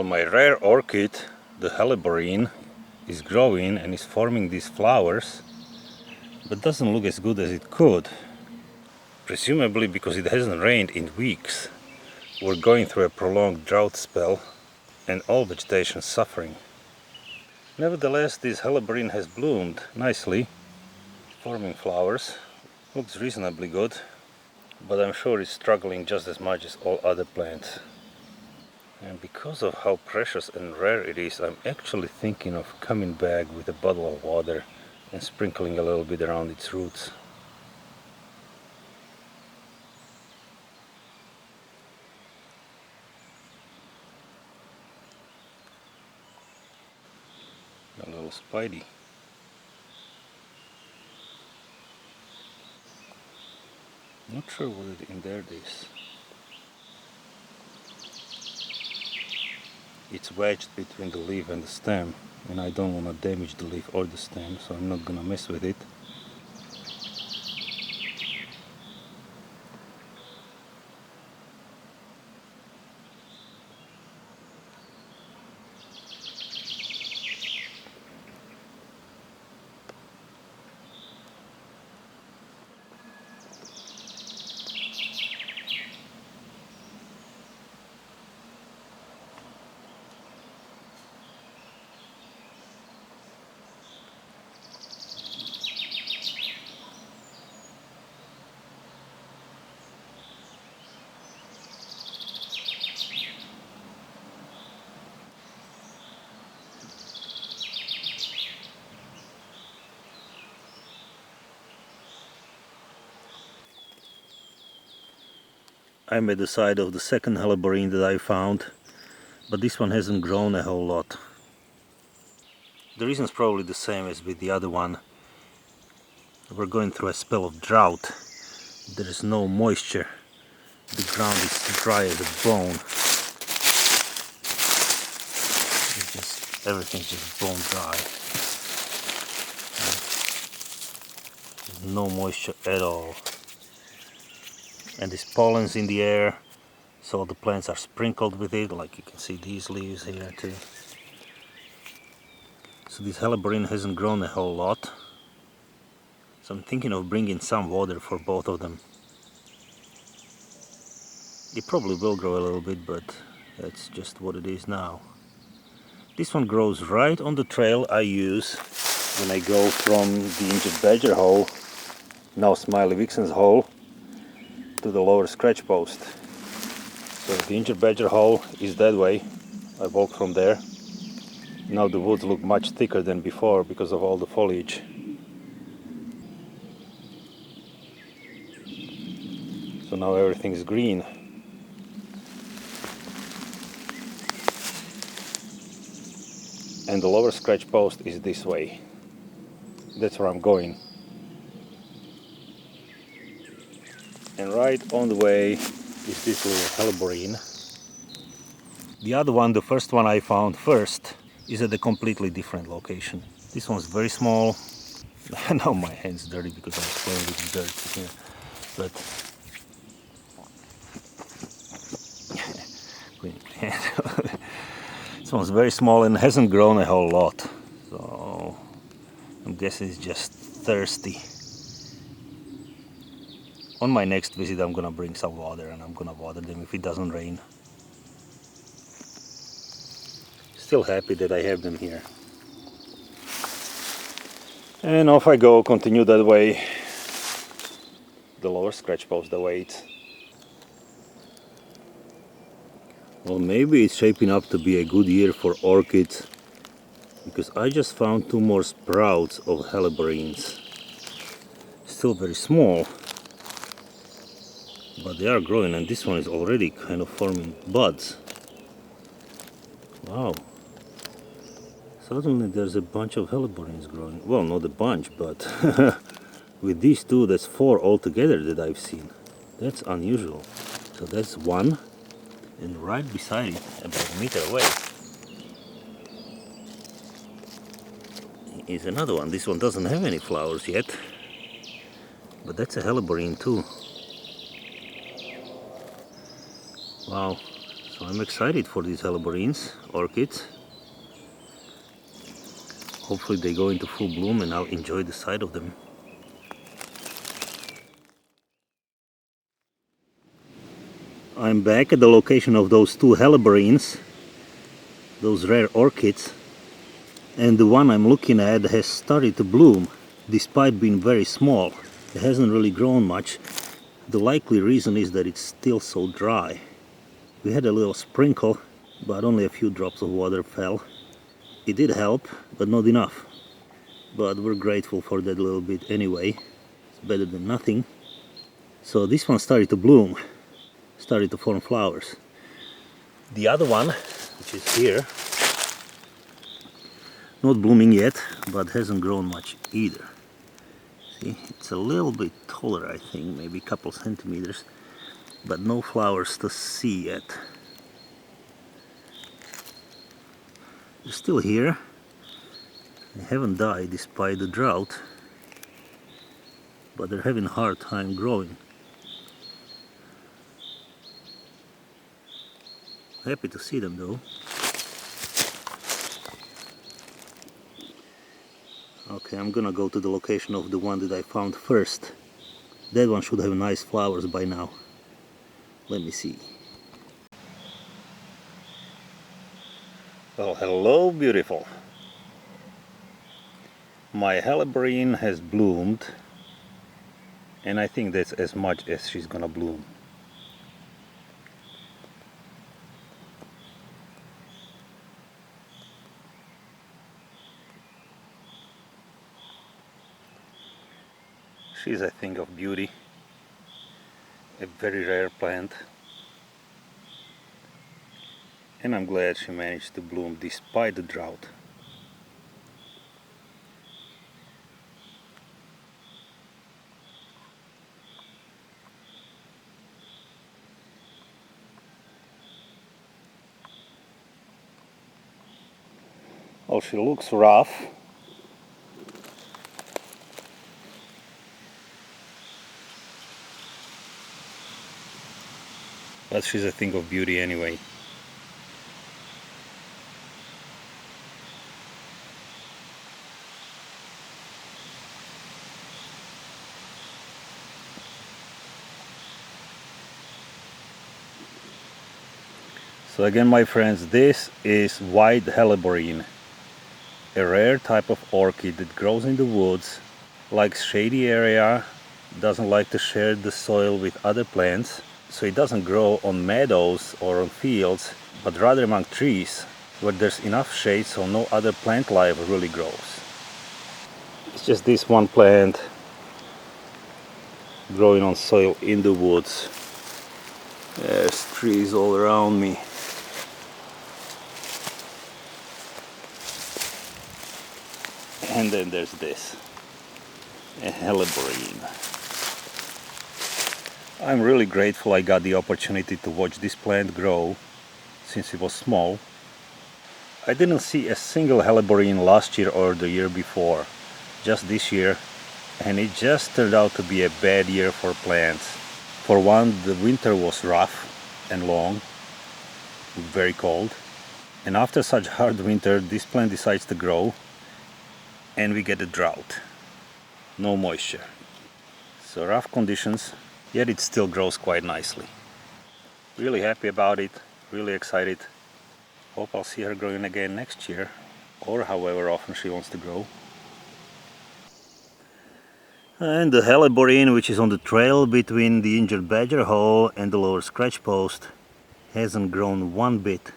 Well, my rare orchid, the Helleborine, is growing and is forming these flowers, but doesn't look as good as it could. Presumably because it hasn't rained in weeks. We're going through a prolonged drought spell and all vegetation is suffering. Nevertheless, this Helleborine has bloomed nicely, forming flowers. Looks reasonably good, but I'm sure it's struggling just as much as all other plants. And because of how precious and rare it is, I'm actually thinking of coming back with a bottle of water and sprinkling a little bit around its roots. A little Spidey. Not sure what in there is. It's wedged between the leaf and the stem, and I don't want to damage the leaf or the stem, so I'm not gonna mess with it. I'm at the side of the second Helleborine that I found, but this one hasn't grown a whole lot. The reason's probably the same as with the other one. We're going through a spell of drought. There is no moisture. The ground is dry as a bone. Everything's just bone dry. There's no moisture at all. And this pollen's in the air, so the plants are sprinkled with it, like you can see these leaves here too. So this Helleborine hasn't grown a whole lot. So I'm thinking of bringing some water for both of them. It probably will grow a little bit, but that's just what it is now. This one grows right on the trail I use when I go from the injured badger hole, now Smiley Vixen's hole, to the lower Scratchpost. So the injured badger hole is that way. I walk from there. Now the woods look much thicker than before because of all the foliage. So now everything's green. And the lower Scratchpost is this way. That's where I'm going. And right on the way is this little Helleborine. The other one, the first one I found first, is at a completely different location. This one's very small. Now my hand's dirty because I was playing with the dirt here. But this one's very small and hasn't grown a whole lot. So I'm guessing it's just thirsty. On my next visit I'm gonna bring some water and I'm gonna water them if it doesn't rain. Still happy that I have them here. And off I go, continue that way. The lower Scratchpost awaits. Well, maybe it's shaping up to be a good year for orchids, because I just found 2 more sprouts of Helleborines. Still very small, but they are growing, and this one is already kind of forming buds. Wow. Suddenly there's a bunch of Helleborines growing. Well, not a bunch, but with these 2, that's 4 altogether that I've seen. That's unusual. So that's one, and right beside it, about a meter away, is another one. This one doesn't have any flowers yet, but that's a Helleborine too. Wow. So I'm excited for these Helleborines, orchids. Hopefully they go into full bloom and I'll enjoy the sight of them. I'm back at the location of those two Helleborines, those rare orchids, and the one I'm looking at has started to bloom despite being very small. It hasn't really grown much. The likely reason is that it's still so dry. We had a little sprinkle, but only a few drops of water fell. It did help, but not enough. But we're grateful for that little bit anyway. It's better than nothing. So this one started to bloom, started to form flowers. The other one, which is here, not blooming yet, but hasn't grown much either. See, it's a little bit taller, I think, maybe a couple centimeters, but no flowers to see yet. They're still here. They haven't died despite the drought, but they're having a hard time growing. Happy to see them though. Okay, I'm gonna go to the location of the one that I found first. That one should have nice flowers by now. Let me see. Well, hello beautiful. My Helleborine has bloomed, and I think that's as much as she's gonna bloom. She's a thing of beauty, a very rare plant, and I'm glad she managed to bloom despite the drought. Well, she looks rough, but she's a thing of beauty anyway. So again, my friends, this is White Helleborine, a rare type of orchid that grows in the woods, likes shady area, doesn't like to share the soil with other plants. So it doesn't grow on meadows or on fields, but rather among trees where there's enough shade so no other plant life really grows. It's just this one plant growing on soil in the woods. There's trees all around me. And then there's this, a Helleborine. I'm really grateful I got the opportunity to watch this plant grow since it was small. I didn't see a single Helleborine last year or the year before, just this year, and it just turned out to be a bad year for plants. For one, the winter was rough and long, very cold, and after such hard winter this plant decides to grow and we get a drought, no moisture. So rough conditions, yet it still grows quite nicely. Really happy about it, really excited. Hope I'll see her growing again next year, or however often she wants to grow. And the Helleborine, which is on the trail between the injured badger hole and the lower scratch post, hasn't grown one bit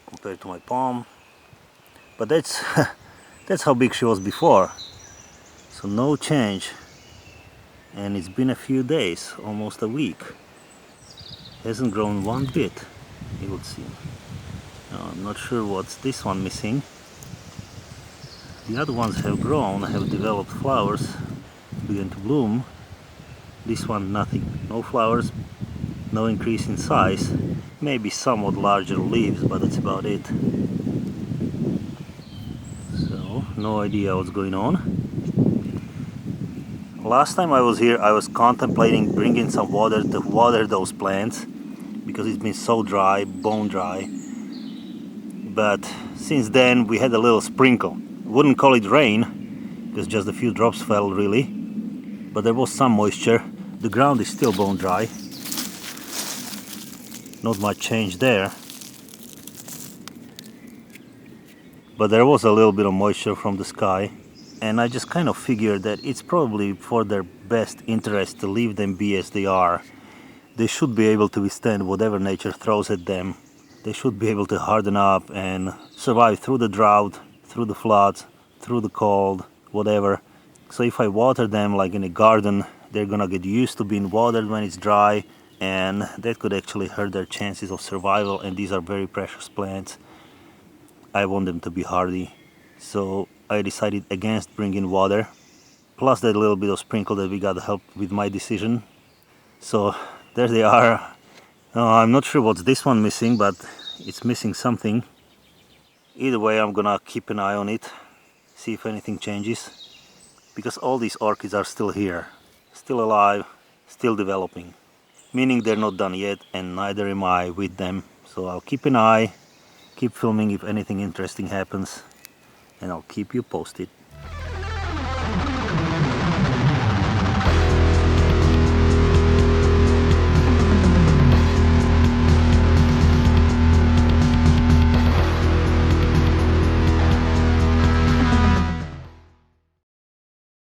compared to my palm. But that's that's how big she was before. So no change. And it's been a few days, almost a week. Hasn't grown one bit, you would see. Now, I'm not sure what's this one missing. The other ones have grown, have developed flowers, begun to bloom. This one nothing, no flowers, no increase in size, maybe somewhat larger leaves, but that's about it. So, no idea what's going on. Last time I was here I was contemplating bringing some water to water those plants, because because it's been so dry, bone dry. But since then we had a little sprinkle. Wouldn't call it rain, because just a few drops fell really, but there was some moisture. The ground is still bone dry. Not much change there. But there was a little bit of moisture from the sky. And I just kind of figured that it's probably for their best interest to leave them be as they are. They should be able to withstand whatever nature throws at them. They should be able to harden up and survive through the drought, through the floods, through the cold, whatever. So if I water them like in a garden, they're gonna get used to being watered when it's dry, and that could actually hurt their chances of survival, and these are very precious plants. I want them to be hardy. So I decided against bringing water, plus that little bit of sprinkle that we got helped with my decision. So there they are. I'm not sure what's this one missing, but it's missing something. Either way, I'm gonna keep an eye on it, see if anything changes, because all these orchids are still here, still alive, still developing, meaning they're not done yet, and neither am I with them. So I'll keep an eye, keep filming if anything interesting happens, and I'll keep you posted.